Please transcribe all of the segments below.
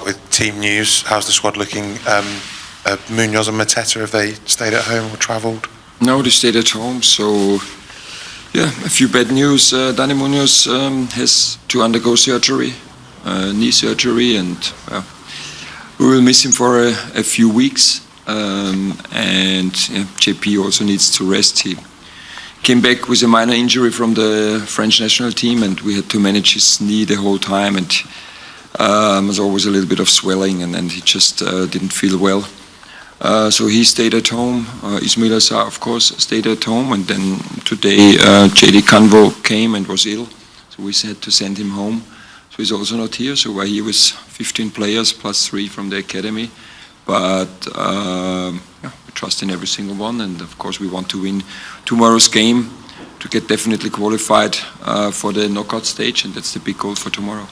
with team news. How's the squad looking? Munoz and Mateta, have they stayed at home or travelled? No, they stayed at home. So, yeah, a few bad news. Daniel Munoz has to undergo surgery, knee surgery, and we will miss him for a few weeks. And JP also needs to rest. He came back with a minor injury from the French national team, and we had to manage his knee the whole time, and was always a little bit of swelling, and he just didn't feel well. So he stayed at home. Ismaila Sarr, of course, stayed at home, and then today Khanvo came and was ill, so we had to send him home. So he's also not here. So we're here with 15 players plus 3 from the academy. But we trust in every single one, and of course we want to win tomorrow's game to get definitely qualified for the knockout stage, and that's the big goal for tomorrow.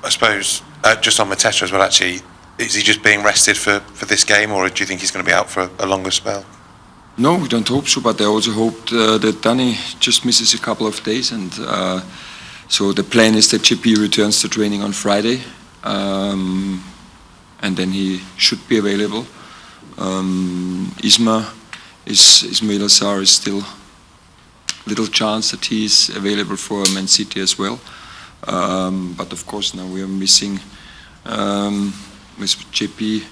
I suppose just on Mateta as well, actually, is he just being rested for this game, or do you think he's going to be out for a longer spell? No, we don't hope so, but I also hoped that Danny just misses a couple of days, and so the plan is that JP returns to training on Friday. And then he should be available. Ismaila Sarr is still little chance that he is available for Man City as well. But of course now we are missing with JP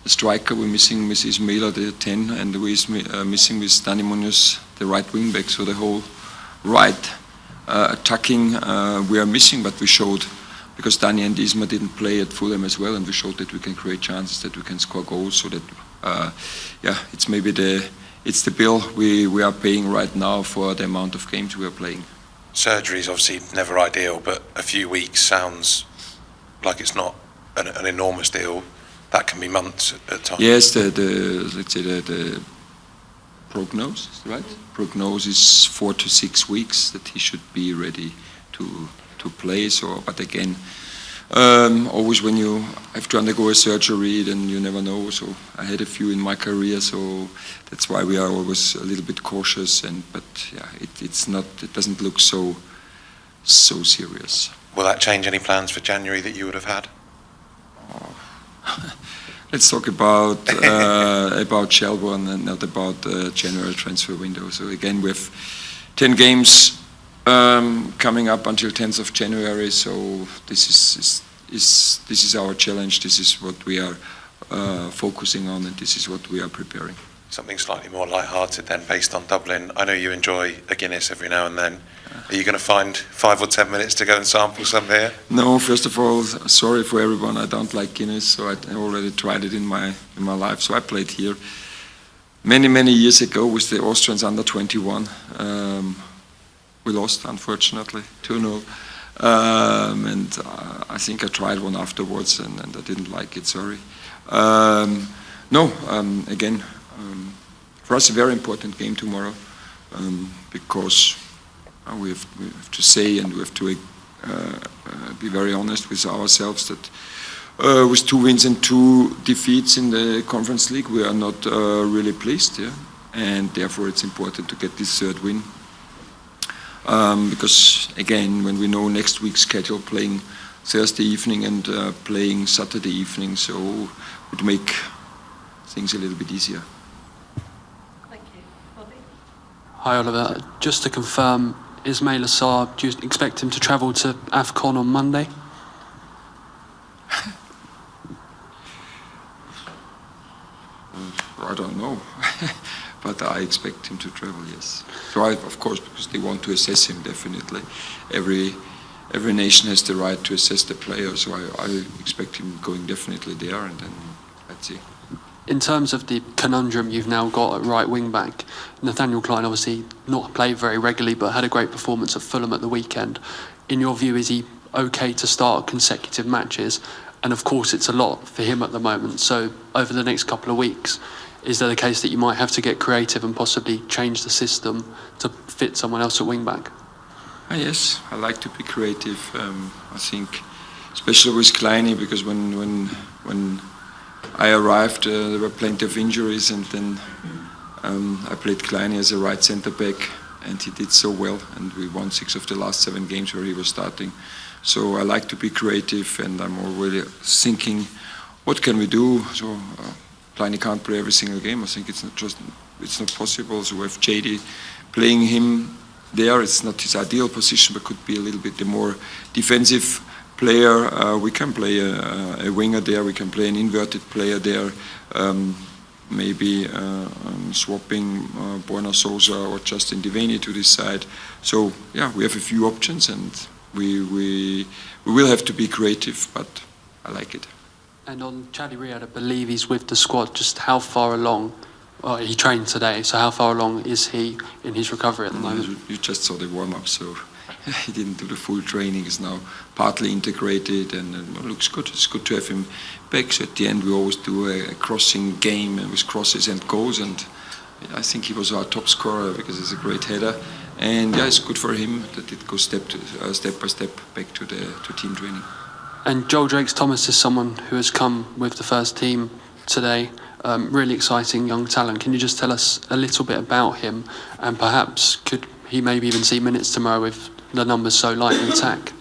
the striker, we're missing with Ismaila the 10, and we're missing with Dani Munoz the right wing back. So the whole right attacking we are missing, but we showed, because Dani and Isma didn't play at Fulham as well, and we showed that we can create chances, that we can score goals. So that, it's maybe the bill we are paying right now for the amount of games we are playing. Surgery is obviously never ideal, but a few weeks sounds like it's not an enormous deal. That can be months at times. Yes, let's say the prognosis, right? Prognosis is 4 to 6 weeks that he should be ready to play. So, but again, always when you have to undergo a surgery, then you never know. So I had a few in my career, so that's why we are always a little bit cautious. But yeah, it doesn't look so serious. Will that change any plans for January that you would have had? Let's talk about Shelbourne and not about the January transfer window. So again, we have 10 games coming up until 10th of January. So this is our challenge. This is what we are focusing on, and this is what we are preparing. Something slightly more light-hearted then, based on Dublin. I know you enjoy a Guinness every now and then. Are you going to find 5 or 10 minutes to go and sample some here? No, first of all, sorry for everyone. I don't like Guinness, so I already tried it in my life. So I played here many years ago with the Austrians under 21. We lost, unfortunately, 2-0. And I think I tried one afterwards, and I didn't like it. Sorry. Again, for us a very important game tomorrow, because we have to say, and we have to be very honest with ourselves, that with 2 wins and 2 defeats in the Conference League, we are not really pleased, and therefore it's important to get this 3rd win. Because again, when we know next week's schedule, playing Thursday evening and playing Saturday evening, so it would make things a little bit easier. Thank you. Bobby? Hi Oliver, just to confirm, Ismaila Sarr, do you expect him to travel to AFCON on Monday? I don't know, but I expect him to travel, yes. So of course, because they want to assess him, definitely. Every nation has the right to assess the player, so I expect him going definitely there, and then let's see. In terms of the conundrum you've now got at right wing back, Nathaniel Clyne obviously not played very regularly, but had a great performance at Fulham at the weekend. In your view, is he okay to start consecutive matches? And of course, it's a lot for him at the moment. So over the next couple of weeks, is there the case that you might have to get creative and possibly change the system to fit someone else at wing back? Yes, I like to be creative. I think, especially with Clyne, because when I arrived, there were plenty of injuries, and then I played Clyne as a right centre back, and he did so well, and we won 6 of the last 7 games where he was starting. So I like to be creative, and I'm already thinking, what can we do? So Clyne can't play every single game. I think it's not possible. So we have Chadi playing him there. It's not his ideal position, but could be a little bit the more defensive player. We can play a winger there. We can play an inverted player there. Maybe swapping Borna Sosa or Justin Devaney to this side. So yeah, we have a few options, and we will have to be creative, but I like it. And on Chadi Riad, I believe he's with the squad. Just how far along? He trained today, so how far along is he in his recovery at the moment? You just saw the warm-up, so he didn't do the full training. He's now partly integrated, and it looks good. It's good to have him back. So at the end, we always do a crossing game with crosses and goals, and I think he was our top scorer because he's a great header. And yeah, it's good for him that it goes step by step back to team training. And Joel Drakes-Thomas is someone who has come with the first team today. Really exciting young talent. Can you just tell us a little bit about him, and perhaps could he maybe even see minutes tomorrow with the numbers so light in attack?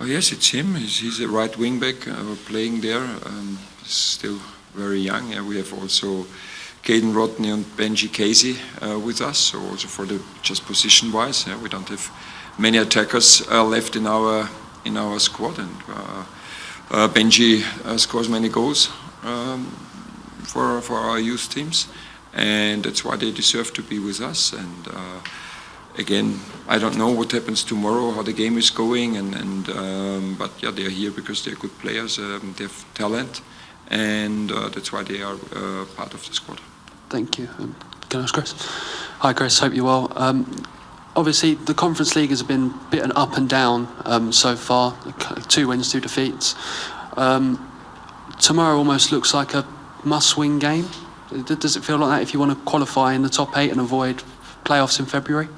Oh yes, it's him. He's a right wing back playing there. Still very young. We have also Caden Rodney and Benji Casey with us. So also for the just position wise, we don't have many attackers left in our squad, and Benji scores many goals for our youth teams, and that's why they deserve to be with us. And again, I don't know what happens tomorrow, how the game is going, but yeah, they are here because they're good players, they have talent, and that's why they are part of the squad. Thank you. Can I ask Chris? Hi Chris, hope you're well. Obviously, the Conference League has been a bit up and down so far, 2 wins, 2 defeats. Tomorrow almost looks like a must-win game. Does it feel like that if you want to qualify in the top 8 and avoid playoffs in February?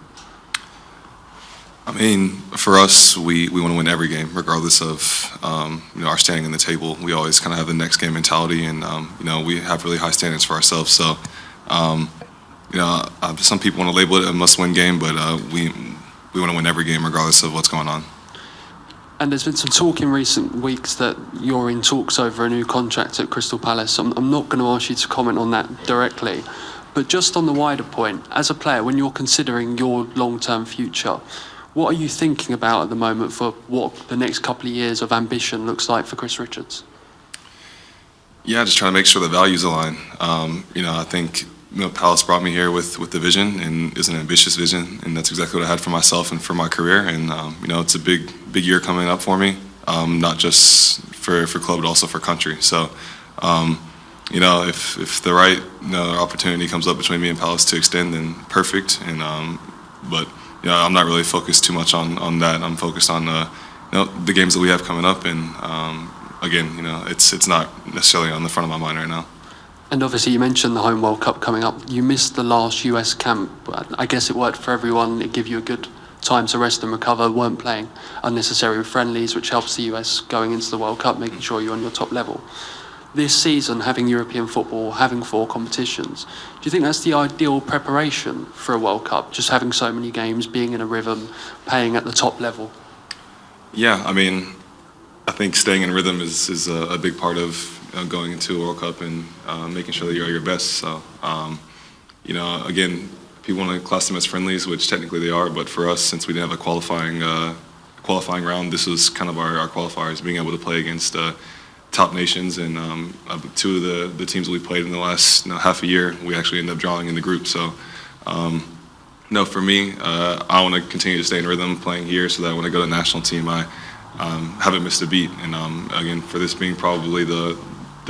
I mean, for us, we want to win every game, regardless of our standing in the table. We always kind of have the next game mentality, and we have really high standards for ourselves. So, some people want to label it a must-win game, but we want to win every game, regardless of what's going on. And there's been some talk in recent weeks that you're in talks over a new contract at Crystal Palace. I'm not going to ask you to comment on that directly, but just on the wider point, as a player, when you're considering your long-term future, what are you thinking about at the moment for what the next couple of years of ambition looks like for Chris Richards? Yeah, just trying to make sure the values align. I think Palace brought me here with the vision, and it's an ambitious vision, and that's exactly what I had for myself and for my career. And it's a big year coming up for me, not just for club but also for country. So, if the right opportunity comes up between me and Palace to extend, then perfect. And but I'm not really focused too much on that. I'm focused on the games that we have coming up, and again, it's not necessarily on the front of my mind right now. And obviously you mentioned the Home World Cup coming up. You missed the last US camp. I guess it worked for everyone. It gave you a good time to rest and recover. Weren't playing unnecessary friendlies, which helps the US going into the World Cup, making sure you're on your top level. This season, having European football, having 4 competitions, do you think that's the ideal preparation for a World Cup? Just having so many games, being in a rhythm, playing at the top level? Yeah, I mean, I think staying in rhythm is a big part of going into a World Cup and making sure that you're at your best. So, again, people want to class them as friendlies, which technically they are, but for us, since we didn't have a qualifying round, this was kind of our qualifiers, being able to play against top nations, and 2 of the teams we played in the last half a year, we actually ended up drawing in the group. So, for me, I want to continue to stay in rhythm playing here so that when I go to the national team, I haven't missed a beat. And again, for this being probably the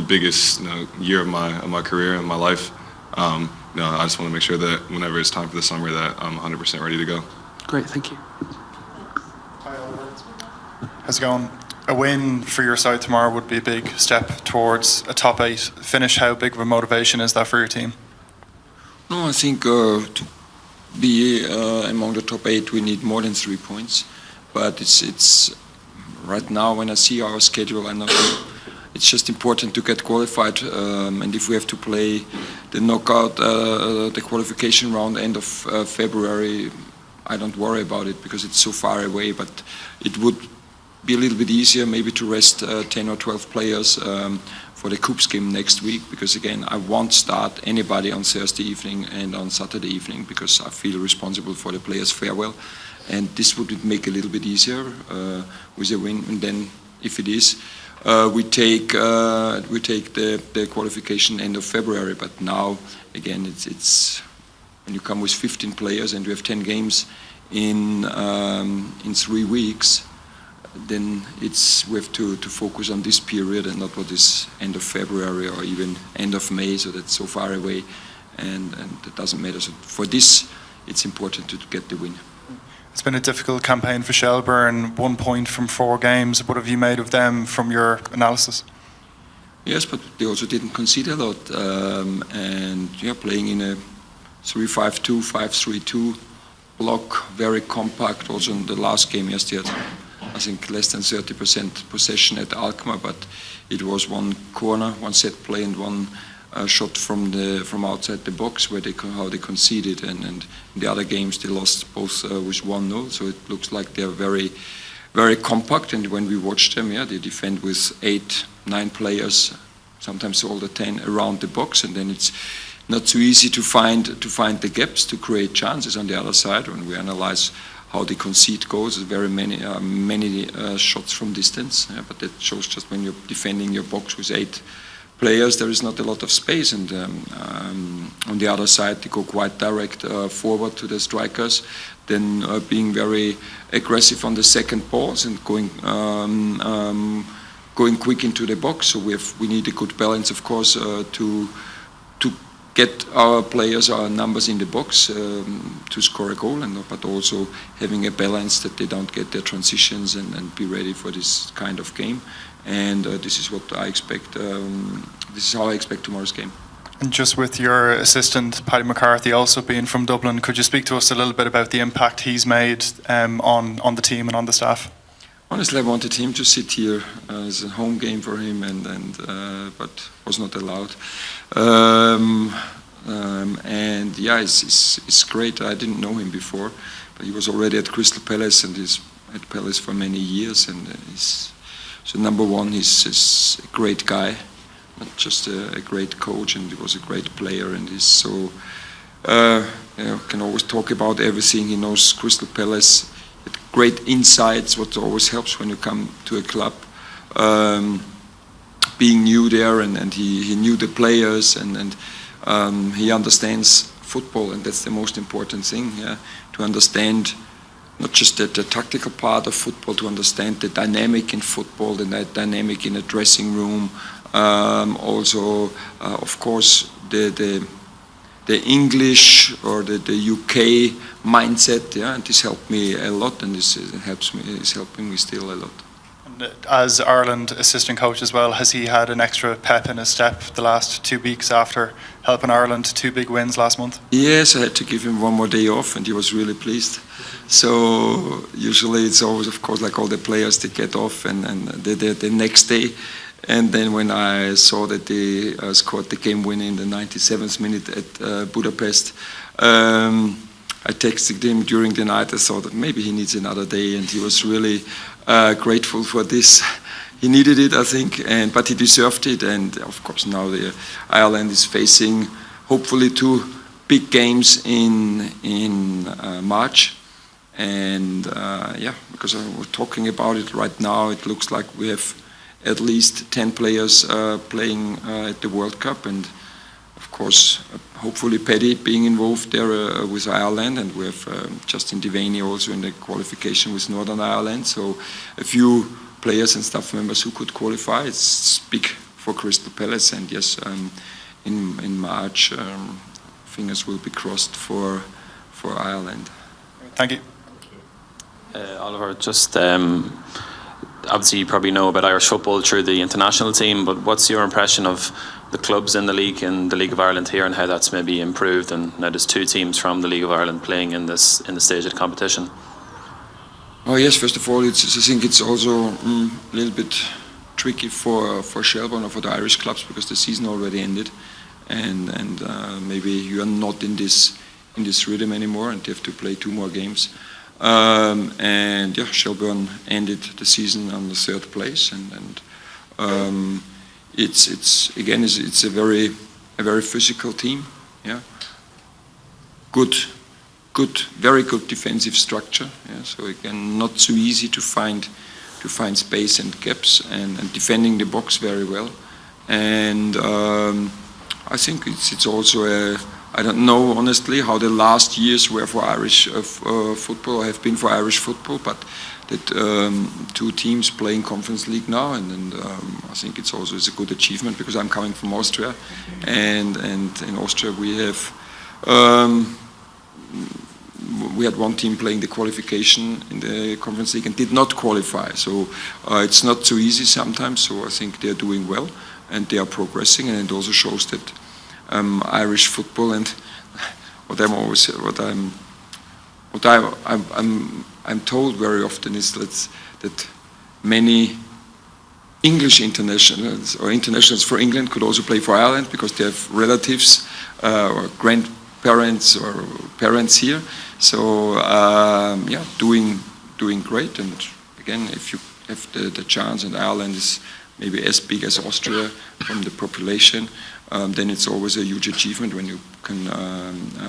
biggest year of my career and my life, I just want to make sure that whenever it's time for the summer that I'm 100% ready to go. Great, thank you. Hi Oliver. How's it going? A win for your side tomorrow would be a big step towards a top 8 finish. How big of a motivation is that for your team? No, I think to be among the top 8 we need more than 3 points, but it's right now when I see our schedule, I know it's just important to get qualified, and if we have to play the knockout, the qualification round end of February, I don't worry about it because it's so far away, but it would be a little bit easier, maybe to rest 10 or 12 players for the Coups game next week, because again, I won't start anybody on Thursday evening and on Saturday evening, because I feel responsible for the players' farewell, and this would make it a little bit easier with a win. And then, if it is, we take the qualification end of February. But now, again, it's when you come with 15 players and you have 10 games in 3 weeks, then we have to focus on this period and not what is end of February or even end of May, so that's so far away, and it doesn't matter. So for this, it's important to get the win. It's been a difficult campaign for Shelbourne, 1 point from 4 games. What have you made of them from your analysis? Yes, but they also didn't concede a lot, and playing in a 3-5-2, 5-3-2 block, very compact. Also in the last game yesterday, I think less than 30% possession at Alkmaar, but it was one corner, one set play, and one shot from outside the box how they conceded, and in the other games they lost both with 1-0. So it looks like they're very, very compact. And when we watch them, they defend with 8-9 players, sometimes all the 10 around the box, and then it's not so easy to find the gaps to create chances on the other side. When we analyze how they concede goals, there's very many shots from distance, but that shows just when you're defending your box with 8 players, there is not a lot of space, and on the other side they go quite direct forward to the strikers, then being very aggressive on the second balls and going quick into the box. So we need a good balance, of course, to get our players, our numbers in the box to score a goal, but also having a balance that they don't get their transitions and be ready for this kind of game. And this is what I expect. This is how I expect tomorrow's game. And just with your assistant, Paddy McCarthy, also being from Dublin, could you speak to us a little bit about the impact he's made on the team and on the staff? Honestly, I wanted him to sit here as a home game for him, but was not allowed. And it's great. I didn't know him before, but he was already at Crystal Palace, and he's at Palace for many years. And so number one, he's a great guy, not just a great coach, and he was a great player. And he's so can always talk about everything. He knows Crystal Palace. Great insights, what always helps when you come to a club. Being new there, and he knew the players, and he understands football, and that's the most important thing. To understand not just the tactical part of football, to understand the dynamic in football, the dynamic in a dressing room. Also, of course, the English or the UK mindset, and this helped me a lot, and this is helping me still a lot. And as Ireland assistant coach as well, has he had an extra pep in his step the last 2 weeks after helping Ireland 2 big wins last month? Yes, I had to give him 1 more day off, and he was really pleased. So usually it's always, of course, like all the players, they get off and the next day. And then when I saw that they scored the game winner in the 97th minute at Budapest, I texted him during the night. I thought that maybe he needs another day, and he was really grateful for this. He needed it, I think, but he deserved it. And of course now Ireland is facing hopefully 2 big games in March. And because we're talking about it right now, it looks like we have at least 10 players playing at the World Cup, and of course, hopefully Paddy being involved there with Ireland, and we have Justin Devaney also in the qualification with Northern Ireland. So a few players and staff members who could qualify. It's big for Crystal Palace, and yes, in March, fingers will be crossed for Ireland. Thank you. Oliver, just obviously you probably know about Irish football through the international team, but what's your impression of the clubs in the League of Ireland here, and how that's maybe improved? And now there's 2 teams from the League of Ireland playing in the stage of the competition. Oh yes, first of all, I think it's also a little bit tricky for Shelbourne or for the Irish clubs, because the season already ended, and maybe you are not in this rhythm anymore, and you have to play 2 more games. And yeah, Shelbourne ended the season on the 3rd place, and it's again it's a very physical team. Yeah, good, very good defensive structure. Yeah, so again, not so easy to find space and gaps, and defending the box very well. And I think it's also I don't know honestly how the last years were for Irish football or have been for Irish football, but that 2 teams playing Conference League now, and I think it's a good achievement, because I'm coming from Austria, and in Austria we have we had 1 team playing the qualification in the Conference League and did not qualify. So it's not so easy sometimes. So I think they're doing well and they are progressing, and it also shows that Irish football, and I'm told very often is that many English internationals or internationals for England could also play for Ireland, because they have relatives or grandparents or parents here. So yeah, doing great. And again, if you have the chance, and Ireland is maybe as big as Austria from the population, then it's always a huge achievement when you can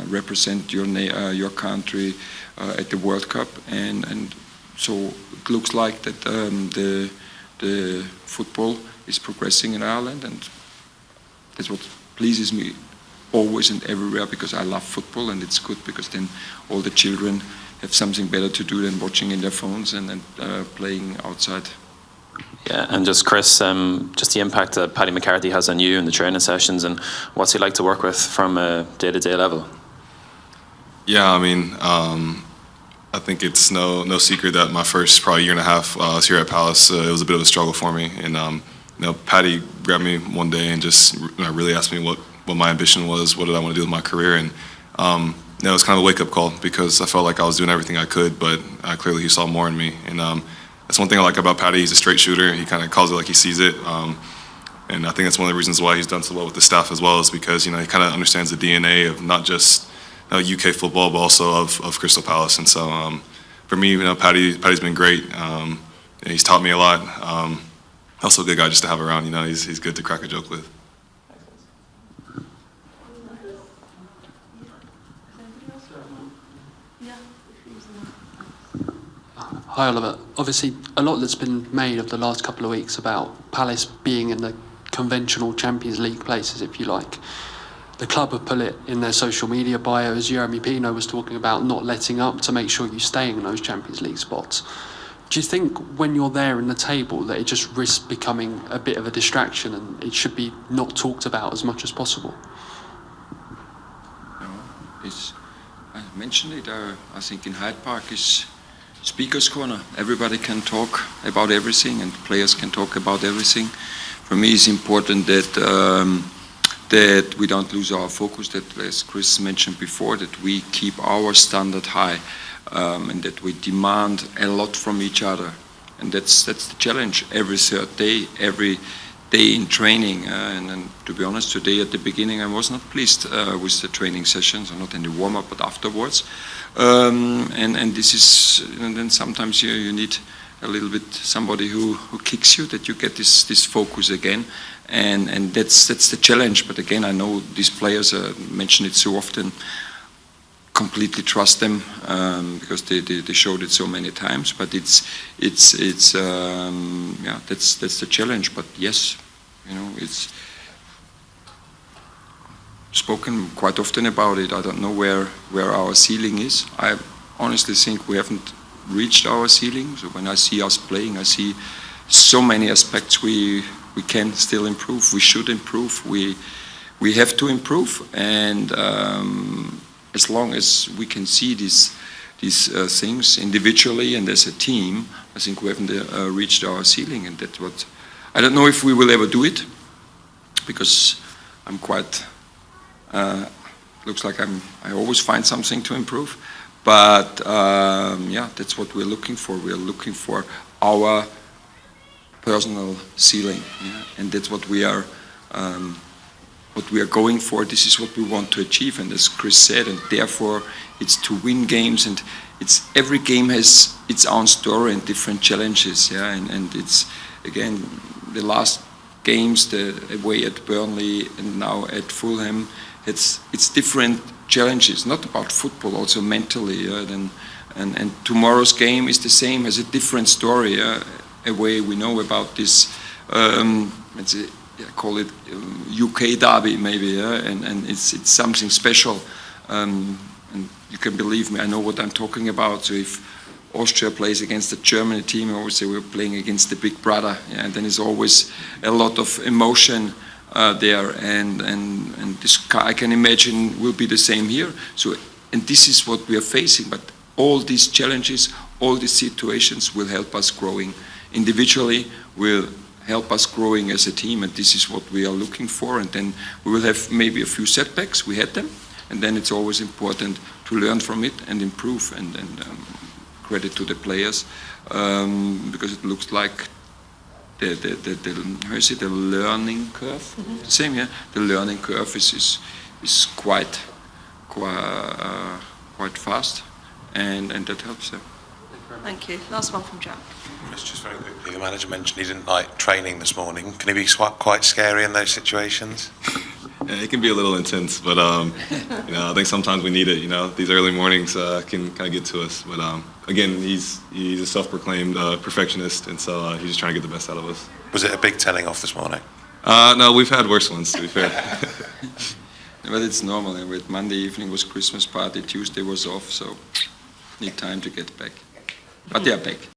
represent your country at the World Cup. And so it looks like that the football is progressing in Ireland, and that's what pleases me always and everywhere, because I love football, and it's good because then all the children have something better to do than watching in their phones and playing outside. Yeah, and just Chris, just the impact that Paddy McCarthy has on you in the training sessions, and what's he like to work with from a day-to-day level? Yeah, I mean, I think it's no secret that my first probably year and a half here at Palace, it was a bit of a struggle for me. And Paddy grabbed me one day and just really asked me what my ambition was, what did I want to do with my career, and it was kind of a wake-up call, because I felt like I was doing everything I could, but clearly he saw more in me. And that's one thing I like about Paddy. He's a straight shooter. He kind of calls it like he sees it. And I think that's one of the reasons why he's done so well with the staff as well, is because he kind of understands the DNA of not just UK football, but also of Crystal Palace. And so for me, Paddy's been great. He's taught me a lot. Also a good guy just to have around. He's good to crack a joke with. Hi Oliver. Obviously, a lot that's been made of the last couple of weeks about Palace being in the conventional Champions League places, if you like. The club have put it in their social media bios. Jeremy Pino was talking about not letting up to make sure you stay in those Champions League spots. Do you think when you're there in the table that it just risks becoming a bit of a distraction and it should be not talked about as much as possible? No, I mentioned it. I think in Hyde Park is Speaker's Corner. Everybody can talk about everything, and players can talk about everything. For me, it's important that we don't lose our focus, that, as Chris mentioned before, that we keep our standard high, and that we demand a lot from each other. And that's the challenge every third day, every day in training. And to be honest, today at the beginning I was not pleased with the training sessions, or not in the warm-up, but afterwards. And this is, and then sometimes you need a little bit somebody who kicks you, that you get this focus again, and that's the challenge. But again, I know these players mention it so often. Completely trust them because they showed it so many times. But it's yeah, that's the challenge. But yes, it's spoken quite often about it. I don't know where our ceiling is. I honestly think we haven't reached our ceiling. So when I see us playing, I see so many aspects we can still improve. We should improve. We have to improve. And as long as we can see these things individually and as a team, I think we haven't reached our ceiling. And that's what I don't know if we will ever do it, because I'm quite. Looks like I always find something to improve, but yeah, that's what we're looking for. We're looking for our personal ceiling, yeah? And that's what we are what we are going for. This is what we want to achieve, and as Chris said, and therefore it's to win games, and it's every game has its own story and different challenges. Yeah, and it's again the last games, the away at Burnley and now at Fulham. It's different challenges, not about football, also mentally. And tomorrow's game is the same, has a different story. Away, we know about this. I call it UK derby, maybe, and it's something special. And you can believe me, I know what I'm talking about. So if Austria plays against the German team, I always say we're playing against the big brother, and then there's always a lot of emotion there, and this I can imagine will be the same here. So, and this is what we are facing, but all these challenges, all these situations will help us growing individually, will help us growing as a team, and this is what we are looking for. And then we will have maybe a few setbacks, we had them, and then it's always important to learn from it and improve, and credit to the players, because it looks like the learning curve, same, yeah, the learning curve is quite fast, and that helps them. Thank you. Last one from Jack. It's just very quickly, the manager mentioned he didn't like training this morning. Can he be quite scary in those situations? Yeah, it can be a little intense, but I think sometimes we need it. These early mornings can kind of get to us. But again, he's a self-proclaimed perfectionist, and so he's just trying to get the best out of us. Was it a big telling off this morning? No, we've had worse ones, to be fair. But it's normal. With Monday evening was Christmas party, Tuesday was off, so need time to get back. But they are back.